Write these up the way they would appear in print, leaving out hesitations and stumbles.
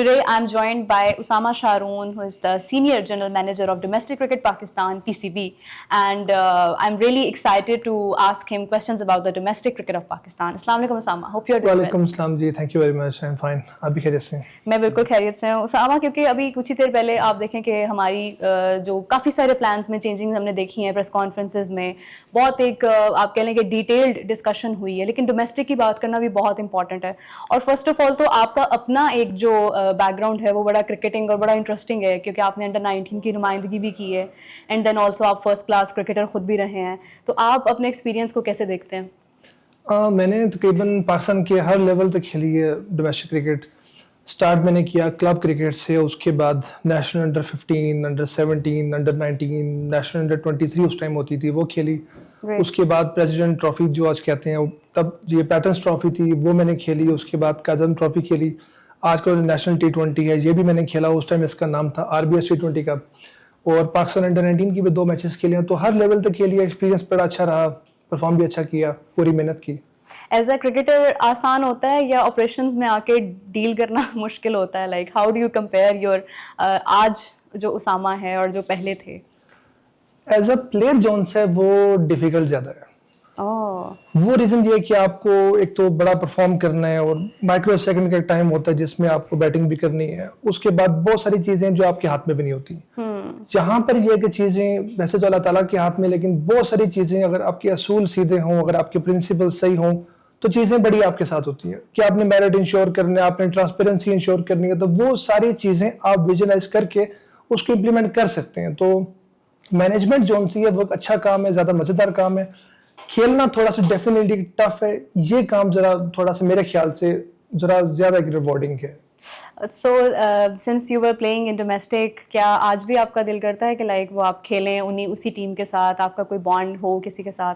Today, I'm joined by Usama Sharoon, who is the Senior General Manager of Domestic Cricket Pakistan, PCB. And I'm really excited to ask him questions about the domestic cricket of Pakistan. Assalamu alaikum, Usama. Hope you're doing well. वालेकुम अस्सलाम जी, thank you very much, I am fine. आप भी खैरियत से हैं? मैं बिल्कुल खैरियत से हूँ उसामा, क्योंकि अभी कुछ ही देर पहले आप देखें कि हमारी जो काफ़ी सारे प्लान्स में चेंजिंग हमने देखी हैं, प्रेस कॉन्फ्रेंसेज में बहुत एक आप कह लें कि डिटेल्ड डिस्कशन हुई है, लेकिन डोमेस्टिक की बात करना भी बहुत इंपॉर्टेंट है। और फर्स्ट ऑफ ऑल तो आपका अपना एक जो बैकग्राउंड है वो बड़ा क्रिकेटिंग और बड़ा इंटरेस्टिंग है, क्योंकि आपने अंडर 19 की नुमाइंदगी भी की है एंड देन ऑल्सो आप फर्स्ट क्लास क्रिकेटर खुद भी रहे हैं। तो आप अपने एक्सपीरियंस को कैसे देखते हैं? मैंने तकरीबन पाकिस्तान के हर लेवल तक खेली है डोमेस्टिक क्रिकेट। स्टार्ट मैंने किया क्लब क्रिकेट से, उसके बाद national under 15, under 17, under 19, national under 23 उस टाइम होती थी, वो खेली। उसके बाद प्रेसिडेंट ट्रॉफी जो आज कहते हैं, तब ये पैटर्न्स ट्रॉफी थी, वो मैंने खेली। उसके बाद काजम ट्रॉफी खेली। आज का नेशनल T20 है, ये भी मैंने खेला। उस टाइम इसका नाम था RBS T20 का। और पाकिस्तान अंडर 19 की भी 2 मैचेस खेले हैं, तो हर लेवल तक खेली है। एक्सपीरियंस बड़ा अच्छा रहा, परफॉर्म भी अच्छा किया, पूरी मेहनत की। एज अ क्रिकेटर आसान होता है या ऑपरेशंस में आके डील करना मुश्किल होता है? Like how do you compare your आज जो उसामा है और जो पहले थे? एज अ प्लेयर जोन से वो डिफिकल्ट ज़्यादा है। वो रीज़न ये है कि आपको एक तो बड़ा परफॉर्म करना है, और माइक्रो सेकंड का टाइम होता है जिसमें आपको बैटिंग भी करनी है। उसके बाद बहुत सारी चीज़ें जो आपके हाथ में भी नहीं होती। यहाँ पर ये कि चीज़ें वैसे तो अल्लाह ताला के हाथ में, लेकिन बहुत सारी चीज़ें अगर आपके असूल सीधे हों, अगर आपके प्रिंसिपल सही हों, तो चीज़ें बड़ी आपके साथ होती हैं कि आपने मेरिट इंश्योर करना है, आपने ट्रांसपेरेंसी इंश्योर करनी है। तो वो सारी चीज़ें आप विजुअलाइज करके उसको इम्प्लीमेंट कर सकते हैं। तो मैनेजमेंट जोन से वो एक अच्छा काम है, ज़्यादा मज़ेदार काम है। खेलना थोड़ा सा डेफिनेटली टफ है, ये काम जरा थोड़ा सा मेरे ख्याल से जरा ज़्यादा रिवॉर्डिंग है। So since you were playing in domestic, क्या आज भी आपका दिल करता है कि लाइक वो आप खेलें उसी टीम के साथ, आपका कोई बॉन्ड हो किसी के साथ?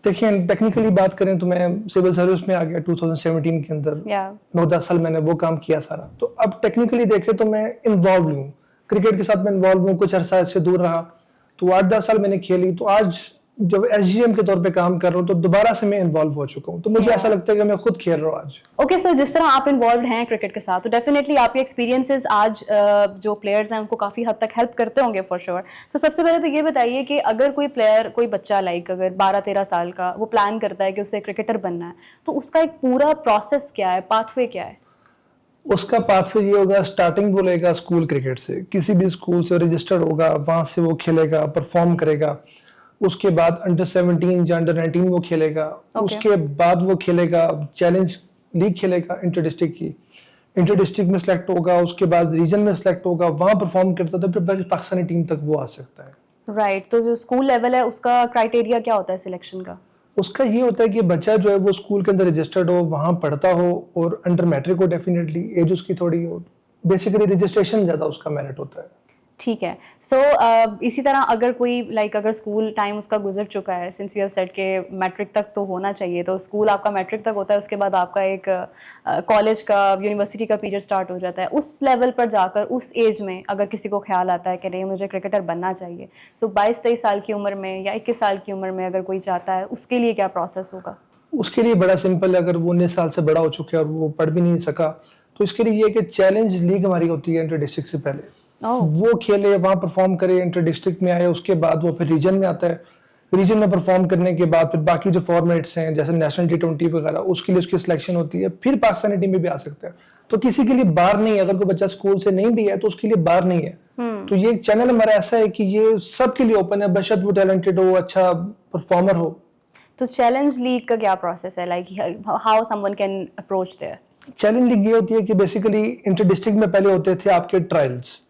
देखिए, टेक्निकली बात करें तो मैं सिविल सर्विस में आ गया 2017 के अंदर। 9-10 साल मैंने वो काम किया सारा। तो अब टेक्निकली देखें तो मैं इन्वॉल्व हूँ क्रिकेट के साथ, मैं इन्वॉल्व हूँ। कुछ अरसा से दूर रहा, तो 8-10 साल मैंने खेली। तो आज जब SGM के तौर पे काम कर रहा हूँ, तो दोबारा से मैं इन्वॉल्व हो चुका हूँ। तो मुझे ऐसा लगता है कि मैं खुद खेल रहा हूँ आज। ओके, सो जिस तरह आप इन्वॉल्व हैं क्रिकेट के साथ, तो डेफिनेटली आपके एक्सपीरियंसेस आज जो प्लेयर्स हैं उनको काफ़ी हद तक हेल्प करते होंगे फॉर श्योर। सो सबसे पहले तो ये बताइए कि अगर कोई प्लेयर, कोई बच्चा लाइक अगर 12-13 साल का वो प्लान करता है कि उसे क्रिकेटर बनना है, तो उसका एक पूरा प्रोसेस क्या है, पाथवे क्या है? उसका पाथवे ये होगा, स्टार्टिंग बोलेगा स्कूल क्रिकेट से, किसी भी स्कूल से रजिस्टर्ड होगा, वहाँ से वो खेलेगा, परफॉर्म करेगा। उसके बाद अंडर 17 या अंडर 19 वो खेलेगा। उसके बाद वो खेलेगा चैलेंज लीग, खेलेगा इंटर डिस्ट्रिक्ट की। इंटर डिस्ट्रिक्ट में सिलेक्ट होगा, उसके बाद रीजन में सिलेक्ट होगा, वहाँ परफॉर्म करता है, तो फिर पाकिस्तानी टीम तक वो आ सकता है। राइट, तो जो स्कूल लेवल है उसका क्राइटेरिया क्या होता है सिलेक्शन का? उसका ये होता है कि बच्चा जो है वो स्कूल के अंदर रजिस्टर्ड हो, वहाँ पढ़ता हो, और अंडर मैट्रिक हो, डेफिनेटली एज उसकी थोड़ी हो। बेसिकली रजिस्ट्रेशन ज़्यादा उसका मेरिट होता है। ठीक है। सो इसी तरह अगर कोई लाइक अगर स्कूल टाइम उसका गुजर चुका है, सिंस यू हैव सेड के मैट्रिक तक तो होना चाहिए, तो स्कूल आपका मैट्रिक तक होता है, उसके बाद आपका एक कॉलेज का, यूनिवर्सिटी का पीरियड स्टार्ट हो जाता है। उस लेवल पर जाकर उस एज में अगर किसी को ख्याल आता है कि नहीं मुझे क्रिकेटर बनना चाहिए, सो 22-23 साल की उम्र में या 21 साल की उम्र में अगर कोई चाहता है, उसके लिए क्या प्रोसेस होगा? उसके लिए बड़ा सिंपल है। अगर वो 19 साल से बड़ा हो चुके हैं और वो पढ़ भी नहीं सका, तो इसके लिए ये कि चैलेंज लीग हमारी होती है इंटर डिस्ट्रिक्ट से पहले। वो खेले, वहाँ परफॉर्म करे, इंटर डिस्ट्रिक्ट में आए, उसके बाद वो फिर रीजन में आता है। रीजन में परफॉर्म करने के बाद फिर बाकी जो फॉर्मेट्स हैं जैसे नेशनल T20 वगैरह, उसके लिए उसकी सिलेक्शन होती है। फिर पाकिस्तानी टीम में भी आ सकता है। तो किसी के लिए बार नहीं है। अगर कोई बच्चा स्कूल से नहीं भी है तो उसके लिए बार नहीं है। तो ये चैनल हमारा ऐसा है कि ये सबके लिए ओपन है, बशर्ते वो टैलेंटेड हो, अच्छा परफॉर्मर हो। तो चैलेंज लीग का क्या प्रोसेस है, like how someone can approach there? Challenge league ये होती है कि बेसिकली इंटर डिस्ट्रिक्ट में पहले होते थे आपके ट्रायल्स।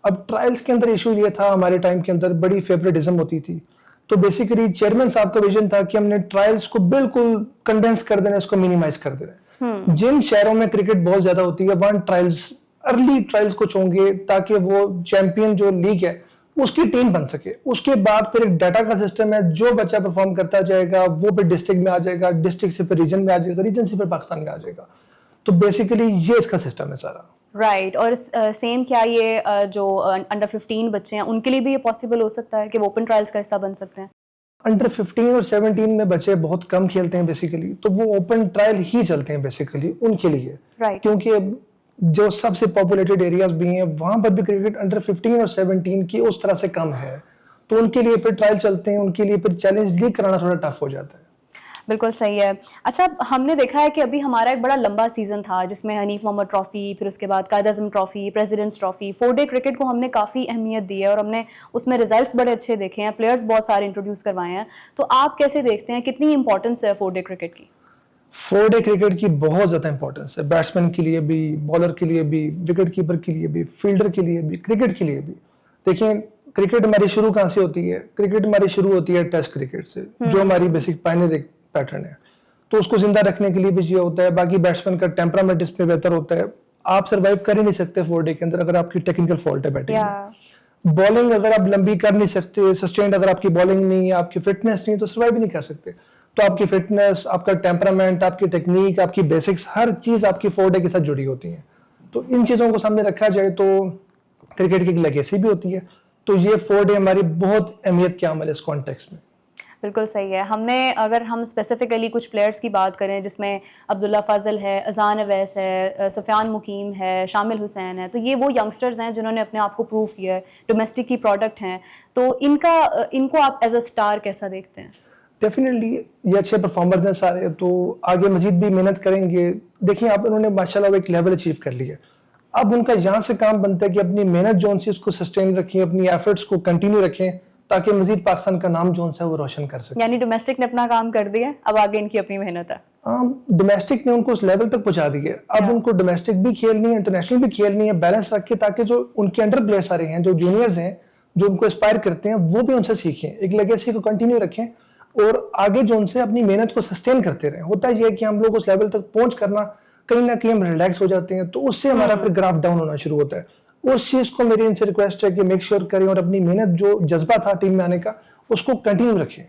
अब ट्रायल्स के अंदर इशू ये था, हमारे टाइम के अंदर बड़ी फेवरेटिज्म होती थी। तो बेसिकली चेयरमैन साहब का विजन था कि हमने ट्रायल्स को बिल्कुल कंडेंस कर देना, इसको मिनिमाइज कर देना। जिन शहरों में क्रिकेट बहुत ज्यादा होती है वहां ट्रायल्स, अर्ली ट्रायल्स कुछ होंगे, ताकि वो चैंपियन जो लीग है उसकी टीम बन सके। उसके बाद फिर एक डाटा का सिस्टम है, जो बच्चा परफॉर्म करता जाएगा वो फिर डिस्ट्रिक्ट में आ जाएगा, डिस्ट्रिक्ट से फिर रीजन में आ जाएगा, रीजन से फिर पाकिस्तान में आ जाएगा। तो बेसिकली ये इसका सिस्टम है सारा। राइट, और सेम क्या ये जो अंडर 15 बच्चे हैं उनके लिए भी ये पॉसिबल हो सकता है कि वो ओपन ट्रायल्स का हिस्सा बन सकते हैं? अंडर 15 और 17 में बच्चे बहुत कम खेलते हैं बेसिकली, तो वो ओपन ट्रायल ही चलते हैं बेसिकली उनके लिए। राइट, क्योंकि जो सबसे पॉपुलेटेड एरियाज भी हैं वहां पर भी क्रिकेट अंडर 15 और 17 की उस तरह से कम है, तो उनके लिए फिर ट्रायल चलते हैं, उनके लिए फिर चैलेंज लीग कराना थोड़ा टफ हो जाता है। बिल्कुल सही है। अच्छा, हमने देखा है कि अभी हमारा एक बड़ा लंबा सीजन था जिसमें हनीफ मोहम्मद ट्रॉफी, फिर उसके बाद Quaid Azam trophy, president's trophy, 4 day cricket को हमने काफ़ी अहमियत दी है और हमने उसमें रिजल्ट्स बड़े अच्छे देखे हैं, प्लेयर्स बहुत सारे इंट्रोड्यूस करवाए हैं। तो आप कैसे देखते हैं, कितनी इंपॉर्टेंस है 4 डे क्रिकेट की? 4 डे क्रिकेट की बहुत ज्यादा इंपॉर्टेंस है, बैट्समैन के लिए भी, बॉलर के लिए भी, विकेट कीपर के लिए भी, फील्डर के लिए भी, क्रिकेट के लिए भी। देखिए क्रिकेट हमारी शुरू कहाँ से होती है? क्रिकेट हमारी शुरू होती है टेस्ट क्रिकेट से, जो हमारी बेसिक पायनियर पैटर्न है, तो उसको जिंदा रखने के लिए भी चाहिए होता है। बाकी बैट्समैन का टेम्परामेंट इसमें बेहतर होता है। आप सर्वाइव कर ही नहीं सकते 4 डे के अंदर अगर आपकी टेक्निकल फॉल्ट है बैटिंग में। बॉलिंग अगर आप लंबी कर नहीं सकते, सस्टेन्ड अगर आपकी बॉलिंग नहीं है, आपकी फिटनेस नहीं है, तो सर्वाइव ही नहीं कर सकते। तो आपकी फिटनेस, आपका टेम्परामेंट, आपकी टेक्निक, आपकी बेसिक्स, हर चीज आपकी 4 डे के साथ जुड़ी होती है। तो इन चीजों को सामने रखा जाए तो क्रिकेट की एक लेगेसी भी होती है। तो ये 4 डे हमारी बहुत अहमियत के अमल है इस कॉन्टेक्स्ट में। बिल्कुल सही है। हमने, अगर हम स्पेसिफिकली कुछ प्लेयर्स की बात करें जिसमें अब्दुल्ला फजल है, अजान अवैस है, सुफियान मुकीम है, शामिल हुसैन है, तो ये वो यंगस्टर्स हैं जिन्होंने अपने आप को प्रूव किया है, डोमेस्टिक की प्रोडक्ट हैं। तो इनको आप एज अ स्टार कैसा देखते हैं? डेफिनेटली ये अच्छे परफॉर्मर्स हैं सारे, तो आगे मजीद भी मेहनत करेंगे। देखिए आप, उन्होंने माशाल्लाह एक लेवल अचीव कर लिया। अब उनका यहाँ से काम बनता है कि अपनी मेहनत जो सी उसको सस्टेन रखें, अपनी एफर्ट्स को कंटिन्यू रखें, ताकि मजीद पाकिस्तान का नाम जो है वो रोशन कर सके। यानी डोमेस्टिक ने अपना काम कर दिया, अब आगे इनकी अपनी मेहनत है। डोमेस्टिक ने उनको उस लेवल तक पहुंचा दिया, अब उनको डोमेस्टिक भी खेलनी है, इंटरनेशनल भी खेलनी है, बैलेंस रख के, ताकि जो उनके अंडर प्लेयर्स आ रहे हैं, जो जूनियर्स हैं, जो उनको एस्पायर करते हैं, वो भी उनसे सीखें, एक लेगेसी को कंटिन्यू रखें और आगे जो उनसे अपनी मेहनत को सस्टेन करते रहें। होता यह है कि हम लोग उस लेवल तक पहुंच करना, कहीं ना कहीं हम रिलैक्स हो जाते हैं, तो उससे हमारा फिर ग्राफ डाउन होना शुरू होता है। उस चीज को मेरी इनसे रिक्वेस्ट है कि मेक श्योर करें और अपनी मेहनत, जो जज्बा था टीम में आने का, उसको कंटिन्यू रखें।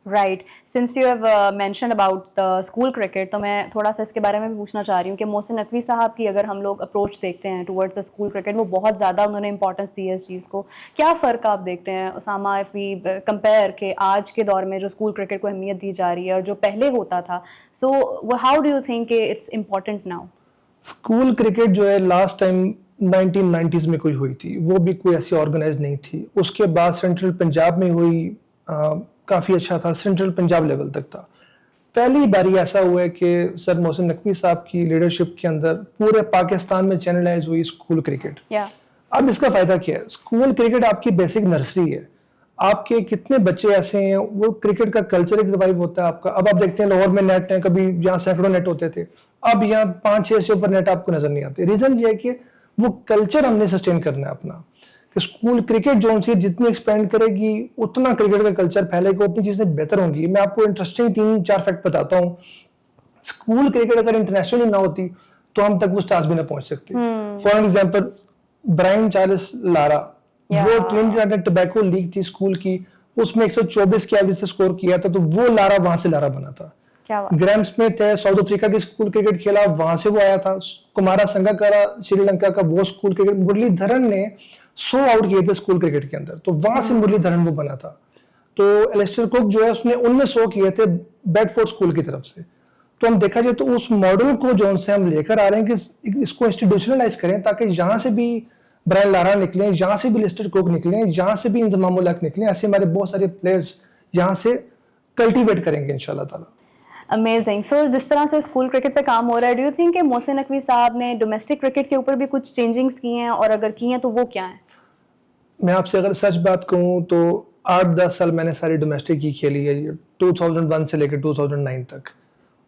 Right, since you have mention about the school cricket, तो मैं थोड़ा सा इसके बारे में भी पूछना चाह रही हूँ कि मोहसिन नकवी साहब की अगर हम लोग अप्रोच देखते हैं टुवर्ड्स द स्कूल क्रिकेट, वो बहुत ज़्यादा उन्होंने इंपॉर्टेंस दी है इस चीज़ को। क्या फ़र्क आप देखते हैं उसामा, इफ वी कंपेयर के आज के दौर में जो स्कूल क्रिकेट को अहमियत दी जा रही है और जो पहले होता था, so how do you think it's important now? School cricket जो है लास्ट टाइम 1990s में कोई हुई थी, वो भी कोई ऐसी ऑर्गेनाइज नहीं थी। उसके बाद सेंट्रल पंजाब में हुई, काफ़ी अच्छा था, सेंट्रल पंजाब लेवल तक था। पहली बारी ऐसा हुआ है कि सर मोहसिन नकवी साहब की लीडरशिप के अंदर पूरे पाकिस्तान में चैनलाइज हुई स्कूल क्रिकेट। अब इसका फ़ायदा क्या है? स्कूल क्रिकेट आपकी बेसिक नर्सरी है। आपके कितने बच्चे ऐसे हैं, वो क्रिकेट का कल्चर एक रिवाइव होता है आपका। अब आप देखते हैं लाहौर में नेट है, कभी यहाँ सैकड़ों नेट होते थे, अब यहाँ 5-6 से ऊपर नेट आपको नजर नहीं आते। रीजन ये है कि वो कल्चर हमने सस्टेन करना है अपना, कि स्कूल क्रिकेट जो सी जितनी एक्सपेंड करेगी उतना क्रिकेट का कल्चर फैलेगा, उतनी चीजें बेहतर होंगी। मैं आपको इंटरेस्टिंग 3-4 फैक्ट बताता हूँ। स्कूल क्रिकेट अगर इंटरनेशनली ना होती तो हम तक वो स्टार्स भी ना पहुंच सकते। For example Brian Charles Lara, वो ट्रिनिडाड एंड टोबैगो लीग थी स्कूल की, उसमें 124 की एवरेज से स्कोर किया था, तो वो लारा वहां से लारा बना था। ग्रैम स्मिथ है, साउथ अफ्रीका की स्कूल क्रिकेट खेला, वहां से वो आया था। कुमारा संगकारा श्रीलंका का, वो स्कूल क्रिकेट, मुरलीधरन ने 100 आउट किए थे स्कूल क्रिकेट के अंदर, तो वहां से मुरलीधरन वो बना था। तो एलिस्टर कुक जो है उसने 1900 किए थे बेडफोर्ड स्कूल की तरफ से। तो हम देखा जाए तो उस मॉडल को जो से हम लेकर आ रहे हैं कि इसको इंस्टीट्यूशनलाइज करें, ताकि यहाँ से भी ब्रायन लारा निकले, यहाँ से भी एलिस्टर कुक निकले, यहाँ से भी इंजमाम उल हक निकले। ऐसे हमारे बहुत सारे प्लेयर्स यहाँ से कल्टीवेट करेंगे इंशाल्लाह ताला। अमेजिंग। सो जिस तरह से स्कूल क्रिकेट पे काम हो रहा है, डू यू थिंक कि मोहसिन नकवी साहब ने डोमेस्टिक क्रिकेट के ऊपर भी कुछ चेंजिंग्स की हैं, और अगर की हैं तो वो क्या है? मैं आपसे अगर सच बात कहूँ तो 8-10 साल मैंने सारी डोमेस्टिक ही खेली है, 2001 से लेकर 2009 तक।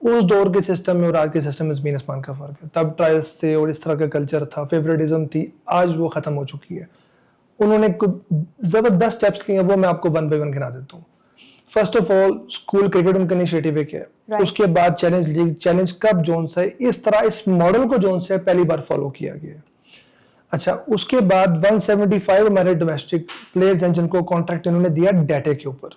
उस दौर के सिस्टम में और आज के सिस्टम में ज़मीन आसमान का फ़र्क है। तब ट्रायल्स थे और इस तरह का कल्चर था, फेवरेटिज्म थी, आज वो ख़त्म हो चुकी है। उन्होंने कुछ ज़बरदस्त स्टेप्स लिए हैं, वो मैं आपको 1 बाय 1 गिना देता हूँ। First of all school cricket उनका इनिशिएटिव है, उसके बाद challenge league, challenge cup zone से, इस तरह इस मॉडल को जोन से पहली बार फॉलो किया गया। अच्छा, उसके बाद 175 हमारे डोमेस्टिक प्लेयर्स हैं जिनको कॉन्ट्रैक्ट इन्होंने दिया डाटा के ऊपर।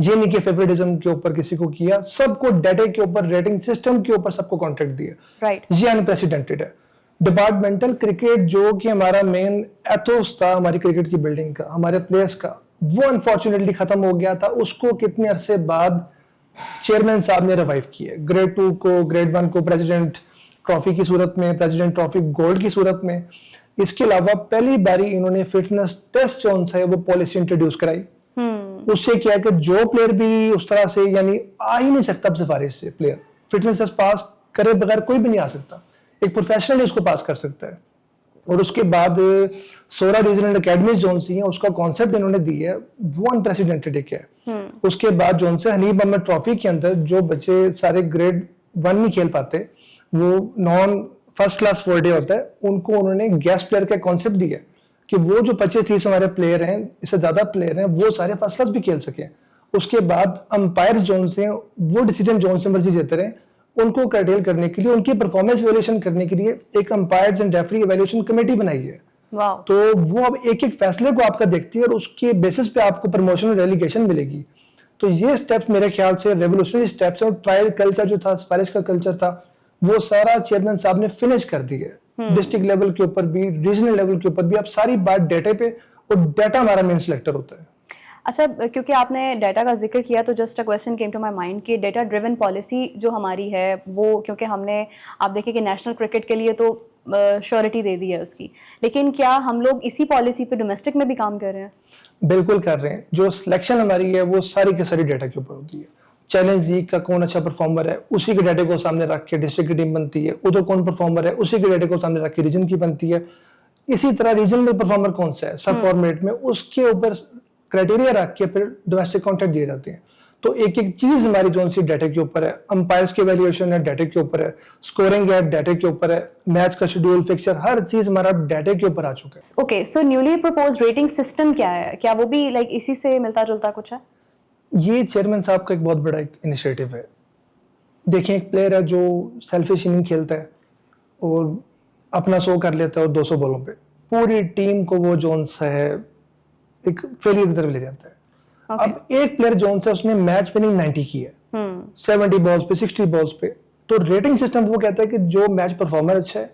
ये नहीं कि फेवरेटिज्म के ऊपर किसी को किया, सबको डाटा के ऊपर, रेटिंग सिस्टम के ऊपर सबको कॉन्ट्रैक्ट दिया। ये अनप्रेसिडेंटेड है। डिपार्टमेंटल क्रिकेट जो कि हमारा मेन एथोस था हमारी क्रिकेट की बिल्डिंग का, हमारे प्लेयर्स का, वो अनफॉर्चुनेटली खत्म हो गया था। उसको कितने अरसे बाद चेयरमैन साहब ने रिवाइव किया। ग्रेड 2 को, ग्रेड 1 को प्रेसिडेंट ट्रॉफी की सूरत में, प्रेसिडेंट ट्रॉफी गोल्ड की सूरत में। इसके अलावा पहली बारी इन्होंने फिटनेस टेस्ट जो है वो पॉलिसी इंट्रोड्यूस कराई। उससे क्या है कि जो प्लेयर भी उस तरह से यानी आ ही नहीं सकता अब सिफारिश से, प्लेयर फिटनेस टेस्ट पास करे बगैर कोई भी नहीं आ सकता, एक प्रोफेशनल उसको पास कर सकता है। और उसके बाद 16 रीजनल अकेडमीज जो सी हैं उसका कॉन्सेप्ट इन्होंने दिया है, वो अनप्रेसिडेंटेड है। उसके बाद जो से हनीफ अहमद ट्रॉफी के अंदर जो बच्चे सारे ग्रेड 1 नहीं खेल पाते, वो नॉन फर्स्ट क्लास 4 डे होता है, उनको उन्होंने गेस्ट प्लेयर का कॉन्सेप्ट दिया कि वो जो 25-30 हमारे प्लेयर हैं, इससे ज्यादा प्लेयर हैं, वो सारे फर्स्ट क्लास भी खेल सके। उसके बाद अंपायर्स जोन से वो डिसीजन जोन से मर्जी देते रहे, उनको कर्टेल करने के लिए, उनकी परफॉर्मेंस इवैल्यूएशन करने के लिए एक umpires and referee evaluation committee बनाई है। तो वो अब एक एक फैसले को आपका देखती है और उसके बेसिस पे आपको प्रमोशन और रेलीगेशन मिलेगी। तो ये स्टेप्स मेरे ख्याल से रेवोल्यूशनरी स्टेप्स और ट्रायल कल्चर जो था, सिफारिश का कल्चर था, वो सारा चेयरमैन साहब ने फिनिश कर दी है। डिस्ट्रिक्ट लेवल के ऊपर भी, रीजनल लेवल के ऊपर भी, अब सारी बात डेटा पे, और डेटा हमारा मेन सिलेक्टर होता है। अच्छा, क्योंकि आपने डाटा का जिक्र किया तो just a question came to my mind कि डेटा ड्रिवन पॉलिसी जो हमारी है वो, क्योंकि हमने आप देखें कि नेशनल क्रिकेट के लिए तो श्योरिटी दे दी है उसकी, लेकिन क्या हम लोग इसी पॉलिसी पे डोमेस्टिक में भी काम कर रहे हैं? बिल्कुल कर रहे हैं। जो सिलेक्शन हमारी है वो सारी के सारी डेटा के ऊपर होती है। चैलेंज लीग का कौन अच्छा परफॉर्मर है, उसी के डाटे को सामने रख के डिस्ट्रिक्ट की टीम बनती है। उधर कौन परफॉर्मर है, उसी के डाटे को सामने रख के रीजन की बनती है। इसी तरह रीजन में परफॉर्मर कौन सा है सब फॉर्मेट में, उसके ऊपर क्राइटेरिया रख के फिर डोमेस्टिक कॉन्ट्रैक्ट दिए जाते हैं। तो एक एक चीज हमारी जो सी डाटा के ऊपर है, अंपायर्स की वैल्यूएशन है डाटा के ऊपर है, स्कोरिंग है डाटा के ऊपर है, मैच का शेड्यूल, फिक्सचर, हर चीज हमारा डाटा के ऊपर आ चुका है। ओके, सो न्यूली प्रपोज्ड रेटिंग सिस्टम क्या है? क्या वो भी लाइक इसी से मिलता जुलता कुछ है? ये चेयरमैन साहब का एक बहुत बड़ा एक इनिशिएटिव है। देखिए, एक प्लेयर है जो सेल्फिश इनिंग खेलता है और अपना 100 कर लेता है और 200 बॉलों पे पूरी टीम को वो जोन्स है एक फेलियर की तरफ ले जाता है। अब एक प्लेयर जोन से उसने मैच विनिंग 90 की है 70 बॉल्स पे, 60 बॉल्स पे, तो रेटिंग सिस्टम वो कहता है कि जो मैच परफॉर्मर अच्छा है,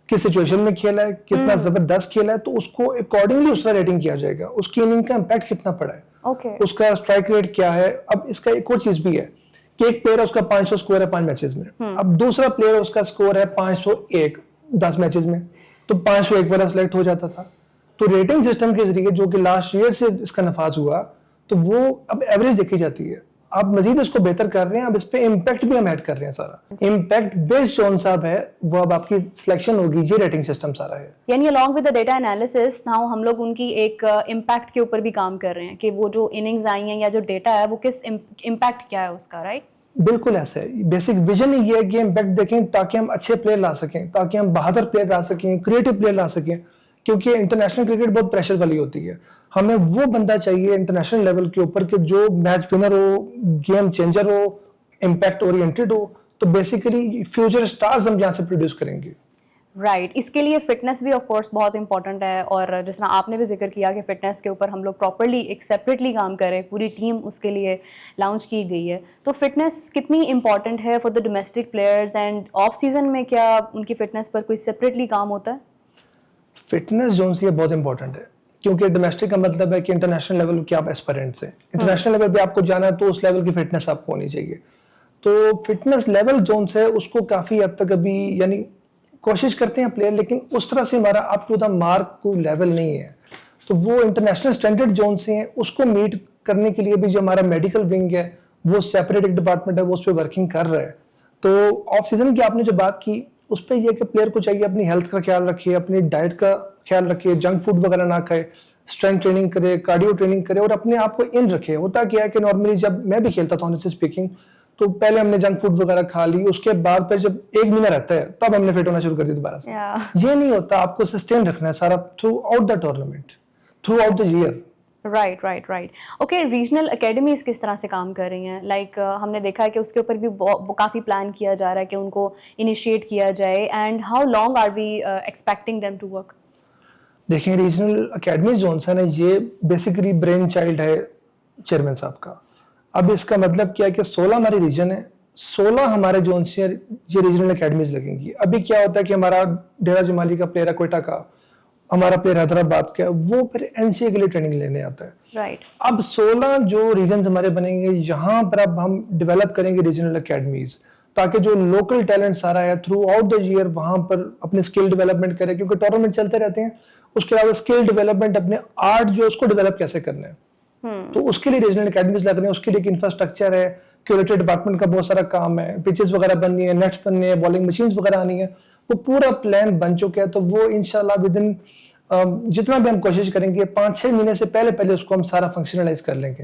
किस सिचुएशन में खेला है, कितना जबरदस्त खेला है, तो उसको अकॉर्डिंगली उसका रेटिंग किया जाएगा। उसकी इनिंग का इंपैक्ट कितना पड़ा है, उसका स्ट्राइक रेट क्या है। अब इसका एक और चीज भी है कि एक प्लेयर उसका 500 स्कोर है 5 मैचेस में, अब दूसरा प्लेयर उसका स्कोर है 501 10 मैचेस में, तो 501 वाला सिलेक्ट हो जाता था। तो रेटिंग सिस्टम के जरिए जो कि लास्ट ईयर से इसका नफाज हुआ, तो वो अब एवरेज देखी जाती है। अब मजीद इसको बेहतर कर रहे हैं, अब इस पे इम्पैक्ट भी हम ऐड कर रहे हैं। सारा इम्पैक्ट बेस्ड जोन साहब है वो अब आपकी सिलेक्शन होगी, ये रेटिंग सिस्टम सारा है। यानी along with the data analysis now हम लोग उनकी एक इम्पैक्ट के ऊपर भी काम कर रहे हैं कि वो जो इनिंग्स आई हैं या जो डेटा है वो किस इम्पैक्ट क्या है उसका, राइट? बिल्कुल ऐसा है। बेसिक विजन ये है कि इम्पैक्ट देखें ताकि हम अच्छे प्लेयर ला सकें, ताकि हम बहादुर प्लेयर ला सकें, क्रिएटिव प्लेयर ला सकें, क्योंकि इंटरनेशनल क्रिकेट बहुत प्रेशर वाली होती है। हमें वो बंदा चाहिए इंटरनेशनल लेवल के ऊपर कि जो मैच विनर हो, गेम चेंजर हो, इम्पैक्ट ओरिएंटेड हो। तो बेसिकली फ्यूचर स्टार्स हम यहाँ से प्रोड्यूस करेंगे। राइट, इसके लिए फिटनेस भी ऑफ कोर्स बहुत इंपॉर्टेंट है, और जिस तरह आपने भी जिक्र किया कि फिटनेस के ऊपर हम लोग प्रॉपर्ली एक सेपरेटली काम करें, पूरी टीम उसके लिए लॉन्च की गई है। तो फिटनेस कितनी इंपॉर्टेंट है for the domestic players, end off season में क्या उनकी फिटनेस पर कोई सेपरेटली काम होता है? फिटनेस जोन से बहुत इंपॉर्टेंट है, क्योंकि डोमेस्टिक का मतलब है कि इंटरनेशनल लेवल के आप एस्पिरेंट्स हैं। इंटरनेशनल लेवल पे आपको जाना है तो उस लेवल की फिटनेस आपको होनी चाहिए। तो फिटनेस लेवल जोन से उसको काफी हद तक अभी यानी कोशिश करते हैं प्लेयर, लेकिन उस तरह से हमारा अप टू द मार्क कोई लेवल नहीं है। तो वो इंटरनेशनल स्टैंडर्ड जोन से हैं, उसको मीट करने के लिए भी जो हमारा मेडिकल विंग है वो सेपरेट एक डिपार्टमेंट है, वो उस पर वर्किंग कर रहा है। तो ऑफ सीजन की आपने जो बात की उस पर यह कि प्लेयर को चाहिए अपनी हेल्थ का ख्याल रखिए, अपनी डाइट का ख्याल रखिए, जंक फूड वगैरह ना खाए, स्ट्रेंथ ट्रेनिंग करे, कार्डियो ट्रेनिंग करे और अपने आप को इन रखे। होता क्या है कि नॉर्मली जब मैं भी खेलता था ऑनेस्टली स्पीकिंग, तो पहले हमने जंक फूड वगैरह खा ली, उसके बाद फिर जब 1 महीना रहता है तब हमने फिट होना शुरू कर दिया दोबारा से। ये नहीं होता, आपको सस्टेन रखना है सारा through out the tournament, through out the year. Right. Okay, regional academies किस तरह से काम कर रही हैं? लाइक हमने देखा है कि उसके ऊपर भी काफी प्लान किया जा रहा है कि उनको इनिशिएट किया जाए, and how long are we expecting them to work? देखिए, रीजनल एकेडमीज जोन है ना, ये बेसिकली ब्रेन चाइल्ड है चेयरमैन साहब का। अब इसका मतलब क्या है कि 16 हमारे रीजन है, 16 हमारे जोन से ये रीजनल एकेडमीज लगेंगी। अभी क्या होता है कि हमारा डेरा जमाली का प्लेयर है कोयटा का, हमारा प्लेयर हैदराबाद का, वो फिर एनसीए के लिए ट्रेनिंग लेने आता है। राइट। अब 16 जो रीजन हमारे बनेंगे, यहाँ पर अब हम डेवलप करेंगे रीजनल एकेडमीज, ताकि जो लोकल टैलेंट सारा है थ्रू आउट द ईयर वहां पर अपने स्किल डेवलपमेंट करे, क्योंकि टूर्नामेंट चलते रहते हैं। उसके अलावा स्किल डेवलपमेंट, अपने आर्ट जो उसको डेवलप कैसे करना है, तो उसके लिए रीजनल अकेडमीज लग रहे हैं, उसके लिए इंफ्रास्ट्रक्चर है, क्यूरेटिव डिपार्टमेंट का बहुत सारा काम है, पिचेस वगैरह बननी है, नेट्स बनने हैं, बॉलिंग मशीन्स वगैरह आनी है, वो पूरा प्लान बन चुका है। तो वो इंशाल्लाह विद इन जितना भी हम कोशिश करेंगे 5-6 महीने से पहले उसको हम सारा फंक्शनलाइज कर लेंगे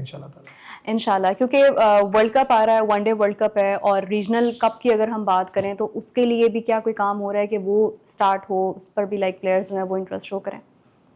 इंशाल्लाह। क्योंकि वर्ल्ड कप आ रहा है, वनडे वर्ल्ड कप है, और रीजनल कप की अगर हम बात करें तो उसके लिए भी क्या कोई काम हो रहा है कि वो स्टार्ट हो, उस पर भी लाइक प्लेयर्स जो है वो इंटरेस्ट शो करें?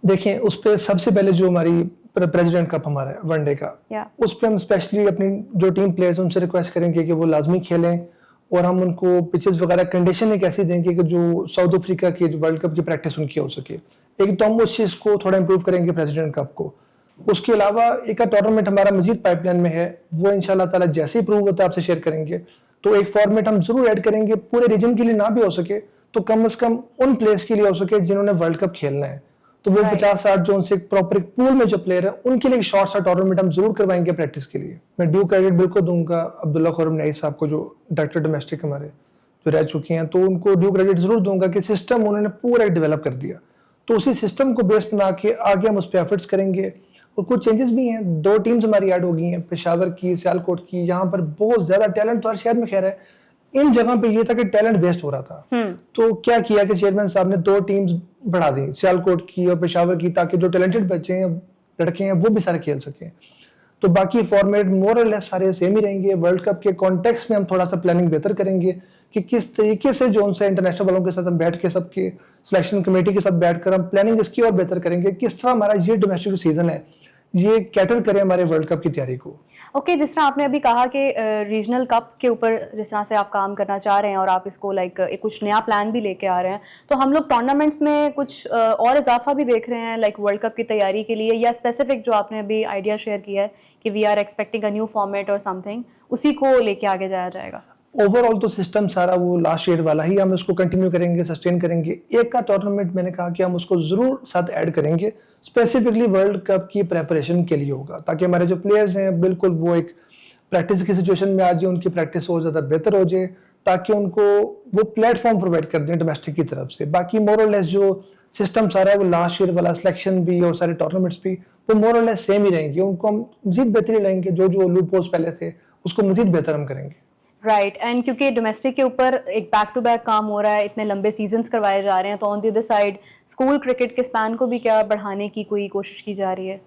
देखिए, उस पर सबसे पहले जो हमारी प्रेसिडेंट कप हमारा है वनडे का, उस पर हम स्पेशली अपनी जो टीम प्लेयर्स उनसे रिक्वेस्ट करेंगे कि वो लाजमी खेलें, और हम उनको पिचेस वगैरह कंडीशन एक ऐसी देंगे कि जो साउथ अफ्रीका की वर्ल्ड कप की प्रैक्टिस उनकी हो सके। एक तो हम उस चीज़ को थोड़ा इंप्रूव करेंगे प्रेसिडेंट कप को। उसके अलावा एक टूर्नामेंट हमारा मजीद पाइपलाइन में है, वो इंशाल्लाह ताला जैसे ही प्रूव होता है आपसे शेयर करेंगे। तो एक फॉर्मेट हम जरूर ऐड करेंगे, पूरे रीजन के लिए ना भी हो सके तो कम से कम उन प्लेयर्स के लिए हो सके जिन्होंने वर्ल्ड कप खेलना है। तो वो 50-60 जो उनसे प्रॉपर एक पूल में जो प्लेयर है उनके लिए शॉर्ट सा टूर्नामेंट हम जरूर करवाएंगे प्रैक्टिस के लिए। मैं ड्यू क्रेडिट बिल्कुल दूंगा अब्दुल्ला खुरम नई साहब को, जो डायरेक्टर डोमेस्टिक हमारे जो रह चुके हैं, तो उनको ड्यू क्रेडिट जरूर दूंगा कि सिस्टम उन्होंने पूरा डेवलप कर दिया। तो उसी सिस्टम को बेस बना के आगे हम उस पर एफर्ट्स करेंगे। और कुछ चेंजेस भी हैं, 2 टीम्स हमारी ऐड हो गई हैं, पेशावर की, सियालकोट की। यहाँ पर बहुत ज्यादा टैलेंट तो हर शहर में खैर है, इन जगह पे ये था कि टैलेंट वेस्ट हो रहा था। तो क्या किया कि चेयरमैन साहब ने 2 टीम्स बढ़ा दी, सियालकोट की और पेशावर की, ताकि जो टैलेंटेड बच्चे हैं, लड़के हैं, वो भी सारे खेल सकें। तो बाकी फॉर्मेट मोर और लेस सारे सेम ही रहेंगे। वर्ल्ड कप के कॉन्टेक्स्ट में हम थोड़ा सा प्लानिंग बेहतर करेंगे कि किस तरीके से जो उनसे इंटरनेशनल वालों के साथ हम बैठ के, सबके सिलेक्शन कमेटी के साथ बैठकर हम प्लानिंग इसकी और बेहतर करेंगे, किस तरह हमारा ये डोमेस्टिक सीजन है ये कैटर करे हमारे वर्ल्ड कप की तैयारी को। ओके, जिस तरह आपने अभी कहा कि रीजनल कप के ऊपर जिस तरह से आप काम करना चाह रहे हैं और आप इसको लाइक कुछ नया प्लान भी लेके आ रहे हैं, तो हम लोग टूर्नामेंट्स में कुछ और इजाफा भी देख रहे हैं लाइक वर्ल्ड कप की तैयारी के लिए, या स्पेसिफिक जो आपने अभी आइडिया शेयर किया है कि we are expecting a new format or something, उसी को लेके आगे जाया जाएगा? ओवरऑल तो सिस्टम सारा वो लास्ट ईयर वाला ही हम इसको कंटिन्यू करेंगे, सस्टेन करेंगे। एक का टूर्नामेंट मैंने कहा कि हम उसको जरूर साथ ऐड करेंगे, स्पेसिफिकली वर्ल्ड कप की प्रेपरेशन के लिए होगा, ताकि हमारे जो प्लेयर्स हैं बिल्कुल वो एक प्रैक्टिस की सिचुएशन में आ जाए, उनकी प्रैक्टिस और ज्यादा बेहतर हो जाए, ताकि उनको वो प्लेटफॉर्म प्रोवाइड कर दें डोमेस्टिक की तरफ से। बाकी मोर और लेस जो सिस्टम सारा है वो लास्ट ईयर वाला, सिलेक्शन भी और सारे टूर्नामेंट्स भी वो मोर और लेस सेम ही रहेंगे। उनको हम मजीद बेहतरी लाएंगे, जो जो लूप होल्स पहले थे उसको मजीद बेहतर हम करेंगे। राइट, एंड क्योंकि डोमेस्टिक के ऊपर एक बैक टू बैक काम हो रहा है, इतने लंबे सीजन्स करवाए जा रहे हैं, तो on the other side school cricket के स्पैन को भी क्या बढ़ाने की कोई कोशिश की जा रही है?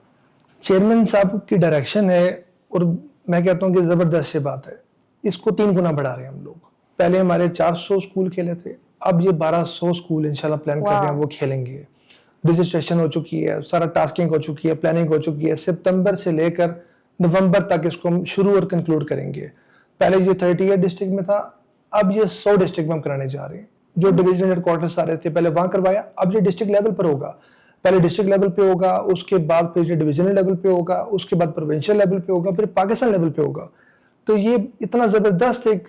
चेयरमैन साहब की डायरेक्शन है, और मैं कहता हूँ कि जबरदस्त बात है, इसको 3 गुना बढ़ा रहे हैं हम लोग। पहले हमारे 400 स्कूल खेले थे, अब ये 1200 स्कूल इंशाल्लाह प्लान कर रहे हैं वो खेलेंगे। रजिस्ट्रेशन हो चुकी है, सारा टास्किंग हो चुकी है, प्लानिंग हो चुकी है। सितंबर से लेकर नवंबर तक इसको हम शुरू और कंक्लूड करेंगे। पहले ये 38 डिस्ट्रिक्ट में था, अब ये 100 डिस्ट्रिक्ट में हम कराने जा रहे हैं। जो डिविजनल हेडक्वार्टर्स आ रहे थे पहले वहां करवाया, अब ये डिस्ट्रिक्ट लेवल पर होगा। पहले डिस्ट्रिक्ट लेवल पे होगा, उसके बाद फिर ये डिविजनल लेवल पे होगा, उसके बाद प्रोविंशियल लेवल पे होगा, फिर पाकिस्तान लेवल पे होगा। तो ये इतना जबरदस्त एक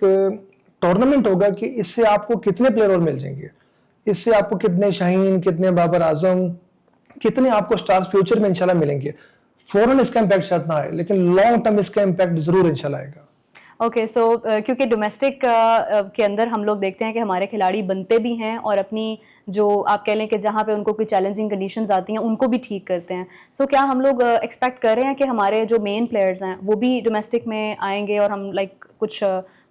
टूर्नामेंट होगा कि इससे आपको कितने प्लेयर और मिल जाएंगे, इससे आपको कितने शाहीन, कितने बाबर आजम, कितने आपको स्टार्स फ्यूचर में इंशाल्लाह मिलेंगे। फौरन इसका इम्पैक्ट शायद ना आए, लेकिन लॉन्ग टर्म इसका इम्पैक्ट जरूर इंशाल्लाह आएगा। ओके, सो क्योंकि डोमेस्टिक के अंदर हम लोग देखते हैं कि हमारे खिलाड़ी बनते भी हैं और अपनी जो आप कह लें कि जहाँ पे उनको कोई चैलेंजिंग कंडीशंस आती हैं उनको भी ठीक करते हैं। सो क्या हम लोग एक्सपेक्ट कर रहे हैं कि हमारे जो मेन प्लेयर्स हैं वो भी डोमेस्टिक में आएंगे और हम लाइक कुछ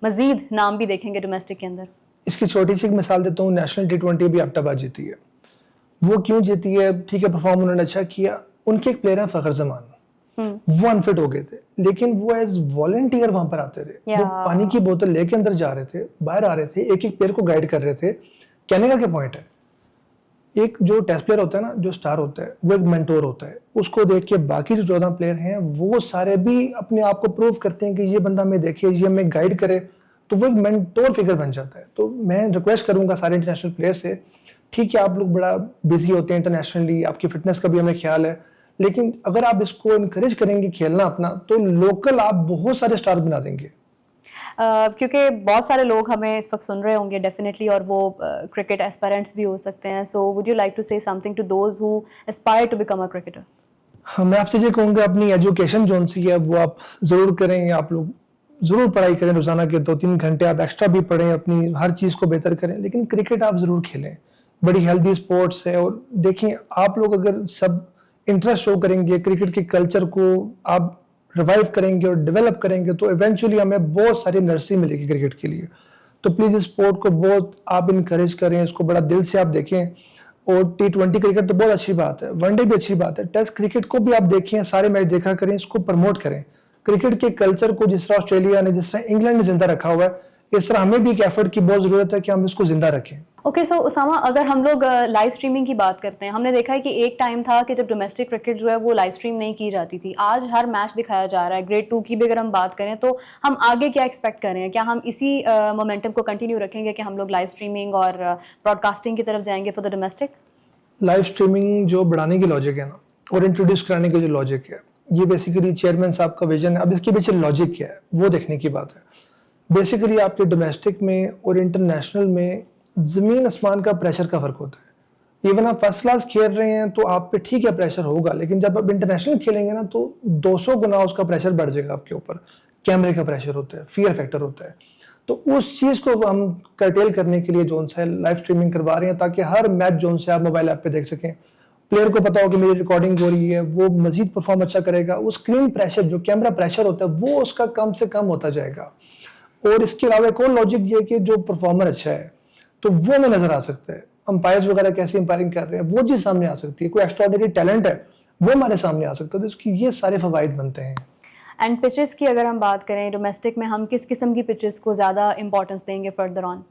मजीद नाम भी देखेंगे डोमेस्टिक के अंदर? इसकी छोटी सी एक मिसाल देता हूँ, नेशनल T20 भी अब्टाबाद जीती है। वो क्यों जीती है? ठीक है, परफॉर्म उन्होंने अच्छा किया। उनके एक प्लेयर है फखर जमान, वो अनफिट हो गए थे, लेकिन वो एज वॉलंटियर वहां पर आते थे। वो पानी की बोतल लेके अंदर जा रहे थे, बाहर आ रहे थे, एक एक प्लेयर को गाइड कर रहे थे। कहने का क्या पॉइंट है, एक जो टेस्ट प्लेयर होता है ना, जो स्टार होता है, वो एक मेंटोर होता है। उसको देख के बाकी जो 14 प्लेयर हैं वो सारे भी अपने आप को प्रूव करते हैं कि ये बंदा हमें देखे, ये हमें गाइड करे, तो वो एक मेंटोर फिगर बन जाता है। तो मैं रिक्वेस्ट करूंगा सारे इंटरनेशनल प्लेयर से, ठीक है आप लोग बड़ा बिजी होते हैं इंटरनेशनली, आपकी फिटनेस का भी हमें ख्याल है, लेकिन अगर आप इसको इनकरेज करेंगे खेलना अपना, तो लोकल आप बहुत सारे स्टार बना देंगे। क्योंकि बहुत सारे लोग हमें इस वक्त सुन रहे होंगे डेफिनेटली, और वो क्रिकेट एस्पायरेंट्स भी हो सकते हैं। So would you like to say something to those who aspire to become a cricketer? हाँ, मैं आपसे ये कहूँगा अपनी एजुकेशन जो सी है वो आप जरूर करें। आप लोग ज़रूर पढ़ाई करें, रोज़ाना के 2-3 घंटे आप एक्स्ट्रा भी पढ़ें, अपनी हर चीज़ को बेहतर करें, लेकिन क्रिकेट आप ज़रूर खेलें। बड़ी हेल्दी स्पोर्ट्स है और देखिए आप लोग अगर सब इंटरेस्ट शो करेंगे, क्रिकेट के कल्चर को आप रिवाइव करेंगे और डेवलप करेंगे, तो इवेंचुअली हमें बहुत सारी नर्सरी मिलेगी क्रिकेट के लिए। तो प्लीज़ इस स्पोर्ट को बहुत आप इनकरेज करें, इसको बड़ा दिल से आप देखें। और T20 क्रिकेट तो बहुत अच्छी बात है, वनडे भी अच्छी बात है, टेस्ट क्रिकेट को भी आप देखें, सारे मैच देखा करें, इसको प्रमोट करें। क्रिकेट के कल्चर को जिस तरह ऑस्ट्रेलिया ने, जिस तरह इंग्लैंड ने जिंदा रखा हुआ है, इस तरह हमें भी एक एफर्ट की बहुत ज़रूरत है कि हम इसको जिंदा रखें। ओके, सो उसामा, अगर हम लोग लाइव स्ट्रीमिंग की बात करते हैं, हमने देखा है कि एक टाइम था कि जब डोमेस्टिक क्रिकेट जो है वो लाइव स्ट्रीम नहीं की जाती थी। आज हर मैच दिखाया जा रहा है। ग्रेड 2 की भी अगर हम बात करें तो हम आगे क्या एक्सपेक्ट कर रहे हैं? क्या हम इसी मोमेंटम को कंटिन्यू रखेंगे कि हम लोग लाइव स्ट्रीमिंग और ब्रॉडकास्टिंग की तरफ जाएंगे for the domestic? Live streaming जो बढ़ाने की लॉजिक है ना, और इंट्रोड्यूस कराने की जो लॉजिक है, ये बेसिकली चेयरमैन साहब का विजन है। अब इसके पीछे लॉजिक क्या है वो देखने की बात है। बेसिकली आपके डोमेस्टिक में और इंटरनेशनल में ज़मीन आसमान का प्रेशर का फ़र्क होता है। इवन आप फर्स्ट क्लास खेल रहे हैं तो आप पे ठीक है प्रेशर होगा, लेकिन जब आप इंटरनेशनल खेलेंगे ना तो 200 गुना उसका प्रेशर बढ़ जाएगा आपके ऊपर। कैमरे का प्रेशर होता है, फियर फैक्टर होता है। तो उस चीज़ को हम कर्टेल करने के लिए जोन से लाइव स्ट्रीमिंग करवा रहे हैं, ताकि हर मैच जोन से आप मोबाइल ऐप पे देख सकें। प्लेयर को पता हो कि मेरी रिकॉर्डिंग हो रही है, वो मजीद परफॉर्म अच्छा करेगा। वो स्क्रीन प्रेशर, जो कैमरा प्रेशर होता है, वो उसका कम से कम होता जाएगा। और इसके अलावा एक और लॉजिक ये कि जो परफॉर्मर अच्छा है तो वो में नजर आ सकता है। अंपायर्स वगैरह कैसे अंपायरिंग कर रहे हैं वो चीज़ सामने आ सकती है। कोई एक्स्ट्राऑर्डिनरी टैलेंट है वो हमारे सामने आ सकता है। तो इसकी ये सारे फवाइद बनते हैं। एंड पिचेस की अगर हम बात करें डोमेस्टिक में, हम किस किस्म की पिचेस को ज़्यादा इंपॉर्टेंस देंगे फर्दर ऑन?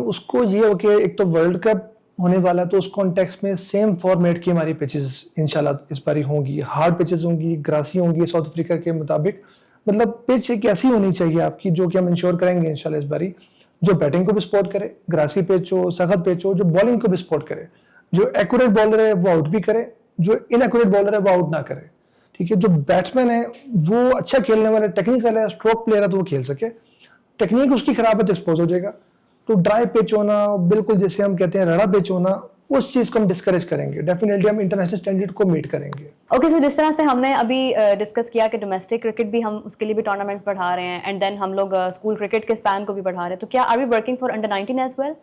उसको ये हो कि एक तो वर्ल्ड कप होने वाला है, तो उस कॉन्टेक्स्ट में सेम फॉर्मेट की हमारी पिचेस इंशाल्लाह इस बारी होंगी। हार्ड पिचेस होंगी, ग्रासी होंगी साउथ अफ्रीका के मुताबिक। मतलब पिच एक ऐसी होनी चाहिए आपकी जो कि हम इंश्योर करेंगे इंशाल्लाह इस बारी, जो बैटिंग को भी सपोर्ट करे, ग्रासी पिच हो, सख्त पिच हो, जो बॉलिंग को भी सपोर्ट करे। जो एक्यूरेट बॉलर है वो आउट भी करे, जो इनएक्यूरेट बॉलर है वो आउट ना करे। ठीक है, जो बैट्समैन है वो अच्छा खेलने वाला, टेक्निकल है, स्ट्रोक प्लेयर है, तो वो खेल सके। टेक्निक उसकी खराब है तो एक्सपोज हो जाएगा। तो ड्राई पिच होना, बिल्कुल जैसे हम कहते हैं रड़ा पिच होना, उस चीज को हम डिस्करेज करेंगे। डेफिनेटली हम इंटरनेशनल स्टैंडर्ड को मीट करेंगे। ओके, सो जिस तरह से हमने अभी डिस्कस किया कि डोमेस्टिक क्रिकेट भी हम उसके लिए भी टूर्नामेंट्स बढ़ा रहे हैं, एंड देन हम लोग स्कूल क्रिकेट के स्पैन को भी बढ़ा रहे हैं, तो क्या are we working for under 19 as well?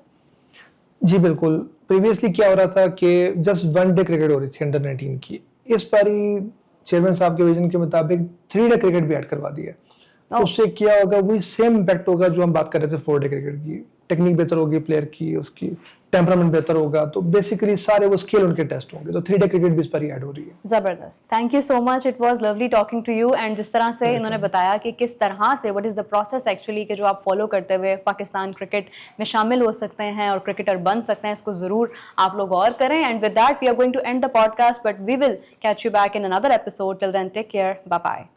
जी बिल्कुल। प्रीवियसली क्या हो रहा था कि जस्ट वन डे क्रिकेट हो रही थी अंडर 19 की। इस बारी चेयरमैन साहब के विजन के मुताबिक 3 डे क्रिकेट भी ऐड करवा दिया। तो उससे क्या होगा, वही सेम इम्पैक्ट होगा जो हम बात कर रहे थे 4 डे क्रिकेट की। टेक्निक बेहतर होगी प्लेयर की, उसकी टेम्परामेंट बेहतर होगा, तो बेसिकली सारे वो स्किल उनके टेस्ट होंगे। तो 3 डे क्रिकेट भी इस पर ऐड हो रही है। जबरदस्त, thank you so much, it was lovely talking to you. And जिस तरह से इन्होंने बताया कि किस तरह से what is the process actually कि जो आप फॉलो करते हुए पाकिस्तान क्रिकेट में शामिल हो सकते हैं और क्रिकेटर बन सकते हैं, इसको जरूर आप लोग और करें। And with that we are going to end the podcast, but we will catch you back in another episode. Till then take care, bye bye.